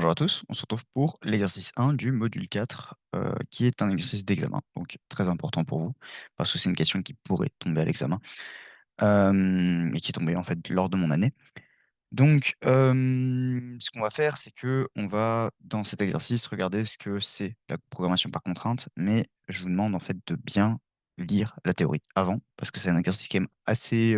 Bonjour à tous, on se retrouve pour l'exercice 1 du module 4, qui est un exercice d'examen, donc très important pour vous, parce que c'est une question qui pourrait tomber à l'examen, et qui est tombée en fait lors de mon année. Donc, ce qu'on va faire, c'est que on va, dans cet exercice, regarder ce que c'est la programmation par contrainte, mais je vous demande en fait de bien lire la théorie avant, parce que c'est un exercice quand même assez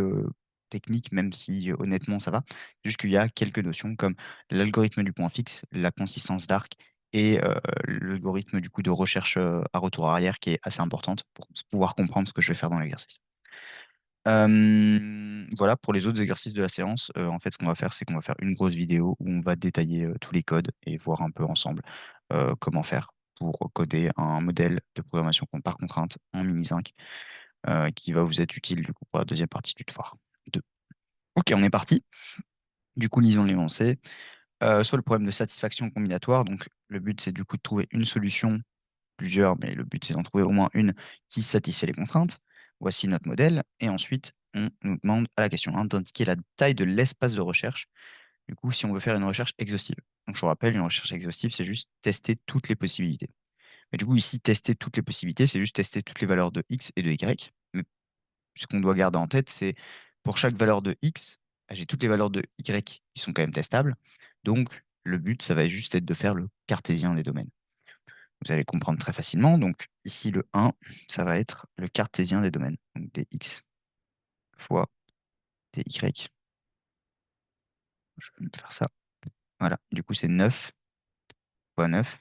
technique, même si honnêtement ça va. Juste qu'il y a quelques notions comme l'algorithme du point fixe, la consistance d'arc et l'algorithme du coup de recherche à retour arrière qui est assez importante pour pouvoir comprendre ce que je vais faire dans l'exercice. Voilà pour les autres exercices de la séance, en fait, ce qu'on va faire, c'est qu'on va faire une grosse vidéo où on va détailler, tous les codes et voir un peu ensemble, comment faire pour coder un modèle de programmation par contrainte en Mini5, qui va vous être utile du coup pour la deuxième partie du devoir 2. OK, on est parti. Du coup, lisons l'énoncé. Soit le problème de satisfaction combinatoire, donc le but, c'est du coup de trouver une solution, plusieurs, mais le but, c'est d'en trouver au moins une qui satisfait les contraintes. Voici notre modèle. Et ensuite, on nous demande à la question 1 d'indiquer la taille de l'espace de recherche. Du coup, si on veut faire une recherche exhaustive. Donc, je vous rappelle, une recherche exhaustive, c'est juste tester toutes les possibilités. Mais du coup, ici, tester toutes les possibilités, c'est juste tester toutes les valeurs de x et de y. Mais ce qu'on doit garder en tête, c'est pour chaque valeur de x, j'ai toutes les valeurs de y qui sont quand même testables. Donc, le but, ça va juste être de faire le cartésien des domaines. Vous allez comprendre très facilement. Donc ici, le 1, ça va être le cartésien des domaines. Donc dx fois dy. Je vais me faire ça. Voilà. Du coup, c'est 9 fois 9.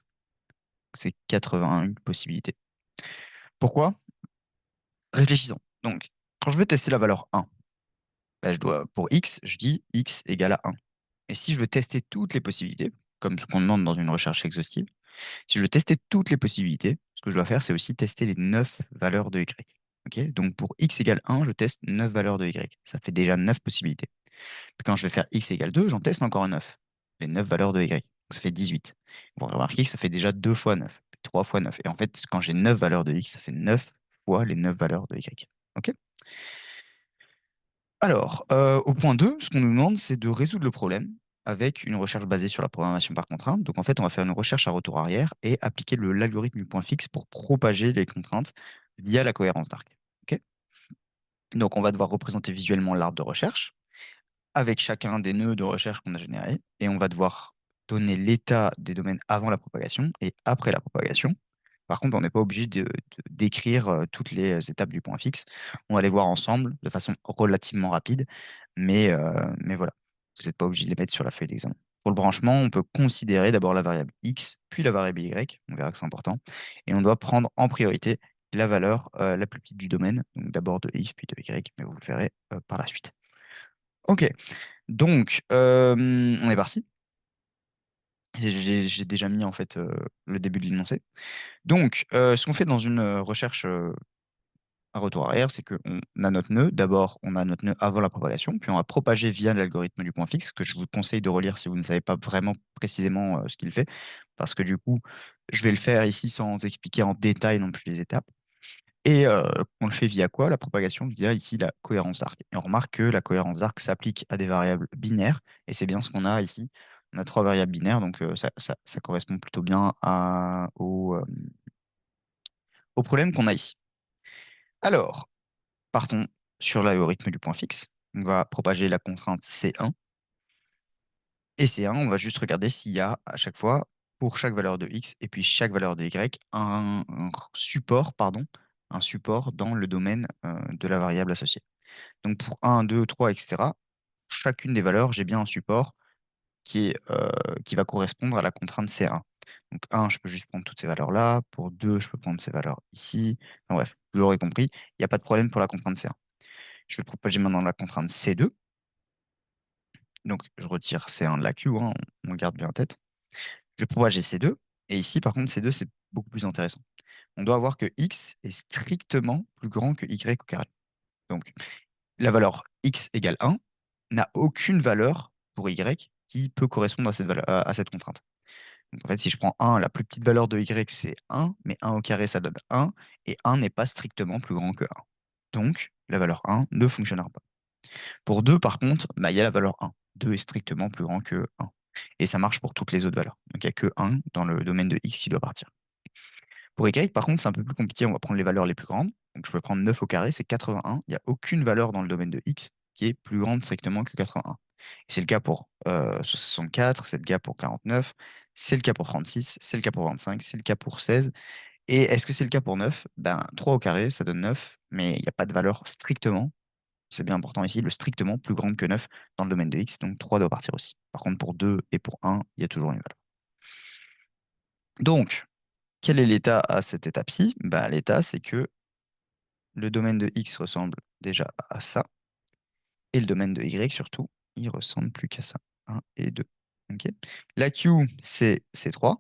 C'est 81 possibilités. Pourquoi? Réfléchissons. Donc, quand je veux tester la valeur 1, bah, pour x, je dis x égale à 1. Et si je veux tester toutes les possibilités, comme ce qu'on demande dans une recherche exhaustive, si je veux tester toutes les possibilités, ce que je dois faire, c'est aussi tester les 9 valeurs de y. Ok. Donc pour x égale 1, je teste 9 valeurs de y. Ça fait déjà 9 possibilités. Puis quand je vais faire x égale 2, j'en teste encore 9. Les 9 valeurs de y. Donc ça fait 18. Vous remarquez que ça fait déjà 2 fois 9, puis 3 fois 9. Et en fait, quand j'ai 9 valeurs de x, ça fait 9 fois les 9 valeurs de y. Ok. Alors, au point 2, ce qu'on nous demande, c'est de résoudre le problème avec une recherche basée sur la programmation par contrainte. Donc en fait, on va faire une recherche à retour arrière et appliquer l'algorithme du point fixe pour propager les contraintes via la cohérence d'arc. Ok. Donc on va devoir représenter visuellement l'arbre de recherche avec chacun des nœuds de recherche qu'on a générés, et on va devoir donner l'état des domaines avant la propagation et après la propagation. Par contre, on n'est pas obligé d'écrire toutes les étapes du point fixe. On va les voir ensemble de façon relativement rapide, mais voilà, vous n'êtes pas obligé de les mettre sur la feuille d'examen. Pour le branchement, on peut considérer d'abord la variable x, puis la variable y, on verra que c'est important, et on doit prendre en priorité la valeur la plus petite du domaine, donc d'abord de x, puis de y, mais vous le verrez par la suite. Ok, donc on est parti. J'ai déjà mis en fait le début de l'énoncé. Donc, ce qu'on fait dans une recherche à retour arrière, c'est qu'on a notre nœud. D'abord, on a notre nœud avant la propagation, puis on va propager via l'algorithme du point fixe, que je vous conseille de relire si vous ne savez pas vraiment précisément ce qu'il fait, parce que du coup, je vais le faire ici sans expliquer en détail non plus les étapes. Et on le fait via quoi? La propagation via ici la cohérence d'arc. Et on remarque que la cohérence d'arc s'applique à des variables binaires, et c'est bien ce qu'on a ici. On a trois variables binaires, donc ça correspond plutôt bien au problème qu'on a ici. Alors, partons sur l'algorithme du point fixe. On va propager la contrainte C1. Et C1, on va juste regarder s'il y a à chaque fois, pour chaque valeur de x et puis chaque valeur de y, un support, pardon, un support dans le domaine de la variable associée. Donc pour 1, 2, 3, etc., chacune des valeurs, j'ai bien un support qui va correspondre à la contrainte C1. Donc 1, je peux juste prendre toutes ces valeurs-là. Pour 2, je peux prendre ces valeurs ici. Enfin, bref, vous l'aurez compris, il n'y a pas de problème pour la contrainte C1. Je vais propager maintenant la contrainte C2. Donc je retire C1 de la Q, hein, on le garde bien en tête. Je vais propager C2. Et ici, par contre, C2, c'est beaucoup plus intéressant. On doit voir que X est strictement plus grand que Y au carré. Donc la valeur X égale 1 n'a aucune valeur pour Y qui peut correspondre à cette contrainte. Donc en fait, si je prends 1, la plus petite valeur de Y, c'est 1, mais 1 au carré, ça donne 1, et 1 n'est pas strictement plus grand que 1. Donc, la valeur 1 ne fonctionnera pas. Pour 2, par contre, bah, il y a la valeur 1. 2 est strictement plus grand que 1. Et ça marche pour toutes les autres valeurs. Donc il n'y a que 1 dans le domaine de x qui doit partir. Pour y, par contre, c'est un peu plus compliqué. On va prendre les valeurs les plus grandes. Donc je peux prendre 9 au carré, c'est 81. Il n'y a aucune valeur dans le domaine de x qui est plus grande strictement que 81. Et c'est le cas pour 64, c'est le cas pour 49, c'est le cas pour 36, c'est le cas pour 25, c'est le cas pour 16. Et est-ce que c'est le cas pour 9? Ben, 3 au carré, ça donne 9, mais il n'y a pas de valeur strictement, c'est bien important ici, le strictement plus grande que 9 dans le domaine de x, donc 3 doit partir aussi. Par contre, pour 2 et pour 1, il y a toujours une valeur. Donc, quel est l'état à cette étape-ci? Ben, l'état, c'est que le domaine de x ressemble déjà à ça, et le domaine de y surtout, il ressemble plus qu'à ça. 1 et 2. Ok. La Q, c'est C3,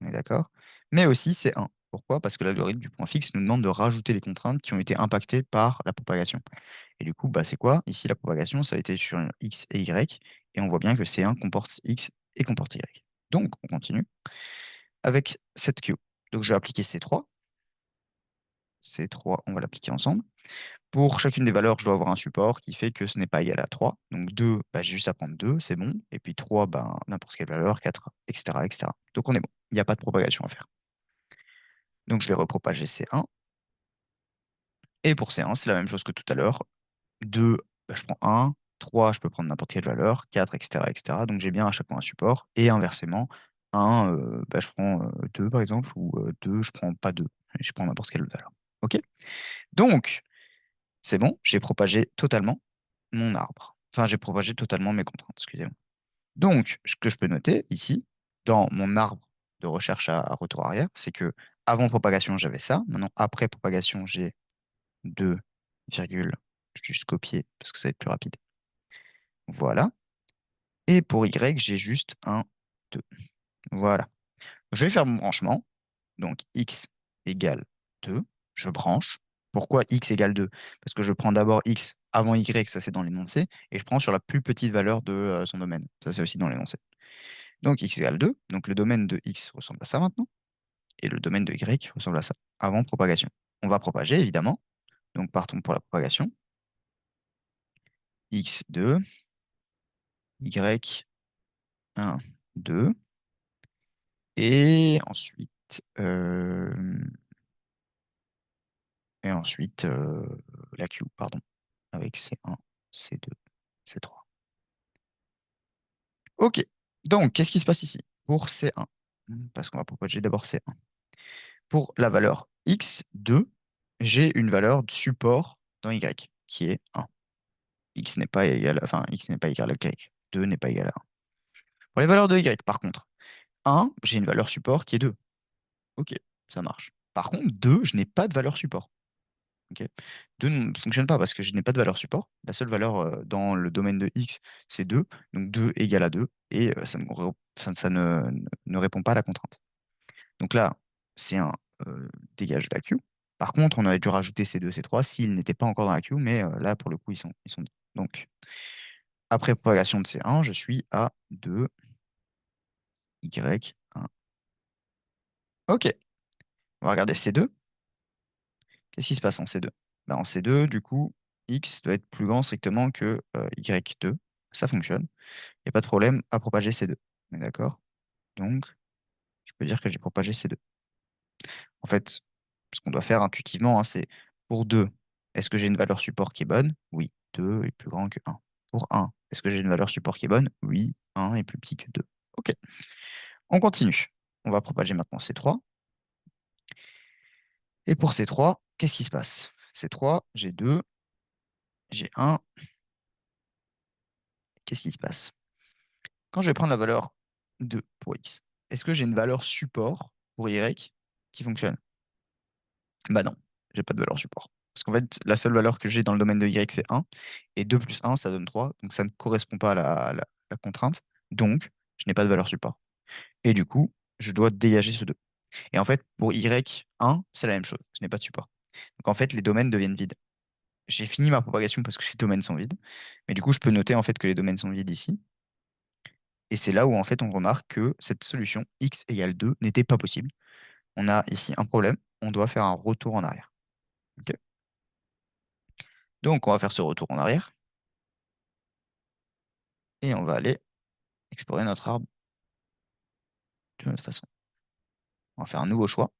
on est d'accord, mais aussi c'est 1. Pourquoi? Parce que l'algorithme du point fixe nous demande de rajouter les contraintes qui ont été impactées par la propagation. Et du coup, bah, c'est quoi? Ici, la propagation, ça a été sur x et y, et on voit bien que C1 comporte x et comporte y. Donc, on continue avec cette Q. Donc, je vais appliquer C3. C3, on va l'appliquer ensemble. Pour chacune des valeurs, je dois avoir un support qui fait que ce n'est pas égal à 3. Donc 2, bah, j'ai juste à prendre 2, c'est bon. Et puis 3, ben, n'importe quelle valeur, 4, etc., etc. Donc on est bon. Il n'y a pas de propagation à faire. Donc je vais repropager C1. Et pour C1, c'est la même chose que tout à l'heure. 2, bah, je prends 1. 3, je peux prendre n'importe quelle valeur. 4, etc., etc. Donc j'ai bien à chaque fois un support. Et inversement, 1, bah, je prends 2 par exemple. Ou 2, je prends pas 2. Je prends n'importe quelle valeur. OK? Donc, c'est bon, j'ai propagé totalement mon arbre. Enfin, j'ai propagé totalement mes contraintes, excusez-moi. Donc, ce que je peux noter ici, dans mon arbre de recherche à retour arrière, c'est que avant propagation, j'avais ça. Maintenant, après propagation, j'ai 2, virgule, juste copier parce que ça va être plus rapide. Voilà. Et pour Y, j'ai juste un 2. Voilà. Je vais faire mon branchement. Donc, X égale 2. Je branche. Pourquoi X égale 2? Parce que je prends d'abord X avant Y, ça c'est dans l'énoncé, et je prends sur la plus petite valeur de son domaine. Ça c'est aussi dans l'énoncé. Donc X égale 2. Donc le domaine de X ressemble à ça maintenant, et le domaine de Y ressemble à ça, avant propagation. On va propager, évidemment. Donc partons pour la propagation. X2, Y1, 2. Et ensuite, la Q, pardon, avec C1, C2, C3. Ok, donc qu'est-ce qui se passe ici pour C1? Parce qu'on va propager d'abord C1. Pour la valeur X2, j'ai une valeur de support dans Y, qui est 1. X n'est pas égal, enfin, X n'est pas égal à Y. 2 n'est pas égal à 1. Pour les valeurs de Y, par contre, 1, j'ai une valeur support qui est 2. Ok, ça marche. Par contre, 2, je n'ai pas de valeur support. Ok. 2 ne fonctionne pas parce que je n'ai pas de valeur support. La seule valeur dans le domaine de X, c'est 2. Donc 2 égale à 2. Et ça ne répond pas à la contrainte. Donc là, c'est un dégage de la queue. Par contre, on aurait dû rajouter C2, C3 s'ils n'étaient pas encore dans la queue, mais là, pour le coup, ils sont dedans. Donc, après propagation de C1, je suis à 2, Y1. Ok, on va regarder C2. Qu'est-ce qui se passe en C2? Ben, en C2, du coup, X doit être plus grand strictement que Y2. Ça fonctionne. Il n'y a pas de problème à propager C2. On est d'accord? Donc, je peux dire que j'ai propagé C2. En fait, ce qu'on doit faire intuitivement, hein, c'est pour 2, est-ce que j'ai une valeur support qui est bonne? Oui, 2 est plus grand que 1. Pour 1, est-ce que j'ai une valeur support qui est bonne? Oui, 1 est plus petit que 2. Ok, on continue. On va propager maintenant C3. Et pour C3, qu'est-ce qui se passe? C3, j'ai 2, j'ai 1. Qu'est-ce qui se passe? Quand je vais prendre la valeur 2 pour X, est-ce que j'ai une valeur support pour Y qui fonctionne? Bah non, j'ai pas de valeur support. Parce qu'en fait, la seule valeur que j'ai dans le domaine de Y, c'est 1. Et 2 plus 1, ça donne 3. Donc ça ne correspond pas à la contrainte. Donc, je n'ai pas de valeur support. Et du coup, je dois dégager ce 2. Et en fait, pour Y1, c'est la même chose. Je n'ai pas de support. Donc en fait, les domaines deviennent vides. J'ai fini ma propagation parce que les domaines sont vides. Mais du coup, je peux noter en fait que les domaines sont vides ici. Et c'est là où en fait on remarque que cette solution x égale 2 n'était pas possible. On a ici un problème. On doit faire un retour en arrière. Ok. Donc, on va faire ce retour en arrière et on va aller explorer notre arbre de notre façon. On va faire un nouveau choix.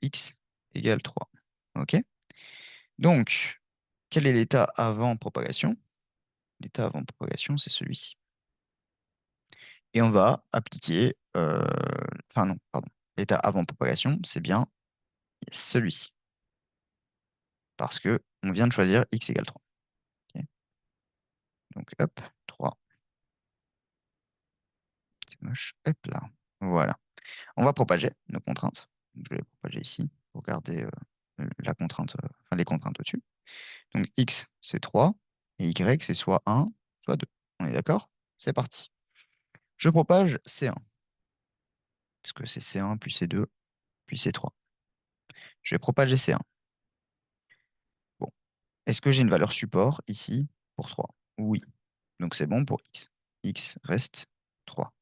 X égale 3. OK? Donc, quel est l'état avant propagation? L'état avant propagation, c'est celui-ci. Et on va appliquer... Enfin non, pardon. L'état avant propagation, c'est bien celui-ci. Parce que on vient de choisir x égale 3. Ok. Donc hop, 3. C'est moche. Hop là. Voilà. On va propager nos contraintes. Donc, je vais les propager ici pour garder la contrainte, enfin les contraintes au-dessus. Donc x, c'est 3. Et y, c'est soit 1, soit 2. On est d'accord? C'est parti. Je propage C1. Parce que c'est C1 puis C2 puis C3. Je vais propager C1. Bon. Est-ce que j'ai une valeur support ici pour 3? Oui. Donc c'est bon pour x. X reste 3.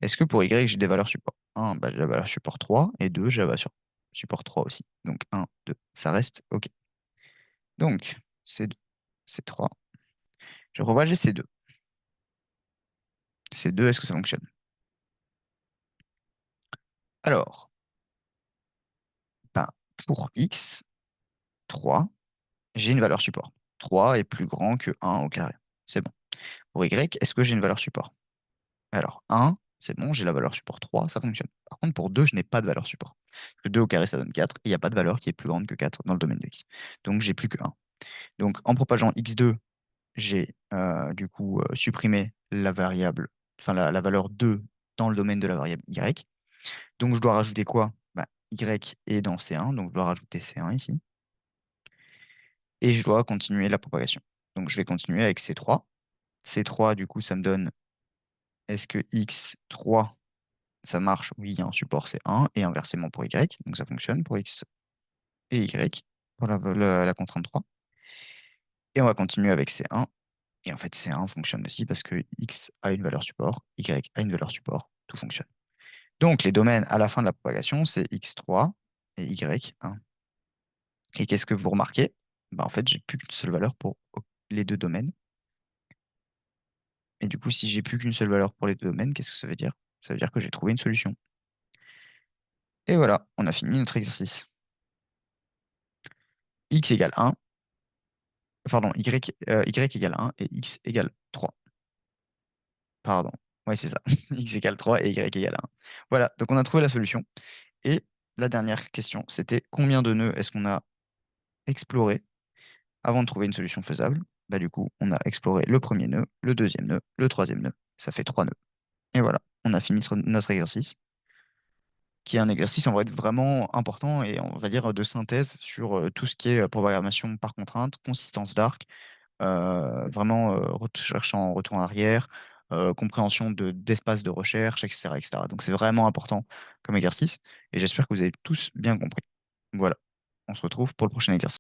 Est-ce que pour y, j'ai des valeurs support? 1, bah, j'ai la valeur support 3, et 2, j'ai la valeur support 3 aussi. Donc 1, 2, ça reste OK. Donc, C2, C3. Je vais propager C2. C2, est-ce que ça fonctionne? Alors, ben, pour x, 3, j'ai une valeur support. 3 est plus grand que 1 au carré. C'est bon. Pour y, est-ce que j'ai une valeur support? Alors, 1, c'est bon, j'ai la valeur support 3, ça fonctionne. Par contre, pour 2, je n'ai pas de valeur support. Parce que 2 au carré, ça donne 4, et il n'y a pas de valeur qui est plus grande que 4 dans le domaine de x. Donc, j'ai plus que 1. Donc, en propageant x2, j'ai du coup supprimé la variable, enfin la valeur 2 dans le domaine de la variable y. Donc, je dois rajouter quoi? Bah, y est dans C1, donc je dois rajouter C1 ici. Et je dois continuer la propagation. Donc, je vais continuer avec C3. C3, du coup, ça me donne, est-ce que x3 ça marche? Oui, il y a un support C1 et inversement pour Y. Donc ça fonctionne pour X et Y pour la contrainte 3. Et on va continuer avec C1. Et en fait, C1 fonctionne aussi parce que X a une valeur support, Y a une valeur support, tout fonctionne. Donc les domaines à la fin de la propagation, c'est X3 et Y1. Et qu'est-ce que vous remarquez? Bah, en fait, j'ai plus qu'une seule valeur pour les deux domaines. Et du coup, si j'ai plus qu'une seule valeur pour les deux domaines, qu'est-ce que ça veut dire? Ça veut dire que j'ai trouvé une solution. Et voilà, on a fini notre exercice. X égale 1. Pardon, y égale 1 et x égale 3. Pardon. Ouais, c'est ça. X égale 3 et y égale 1. Voilà, donc on a trouvé la solution. Et la dernière question, c'était combien de nœuds est-ce qu'on a exploré avant de trouver une solution faisable? Bah, du coup, on a exploré le premier nœud, le deuxième nœud, le troisième nœud. Ça fait 3 nœuds. Et voilà, on a fini notre exercice, qui est un exercice en vrai vraiment important et on va dire de synthèse sur tout ce qui est programmation par contrainte, consistance d'arc, vraiment recherche en retour en arrière, compréhension d'espace de recherche, etc., etc. Donc c'est vraiment important comme exercice et j'espère que vous avez tous bien compris. Voilà, on se retrouve pour le prochain exercice.